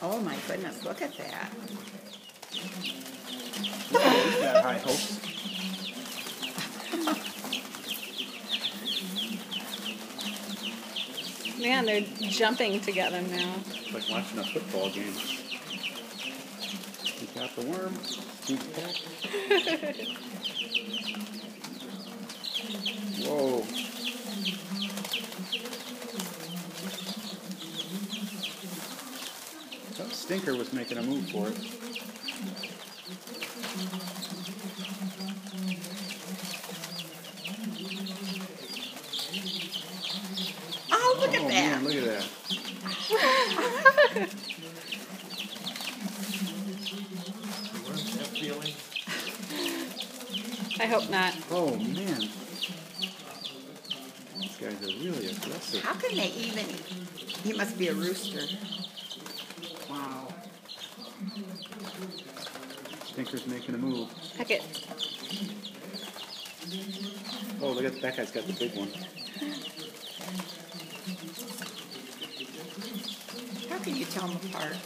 Oh my goodness, look at that. Well, he's got high hopes. Man, they're jumping together now. It's like watching a football game. He got the worm. He's back. Whoa. That stinker was making a move for it. Oh, look at Oh that. man, look at that. Worms have feelings. I hope not. Oh man. These guys are really aggressive. How can they even eat? He must be a rooster. Wow. Stinker's making a move. Heck it. Oh, look at that guy's got the big one. How can you tell them apart?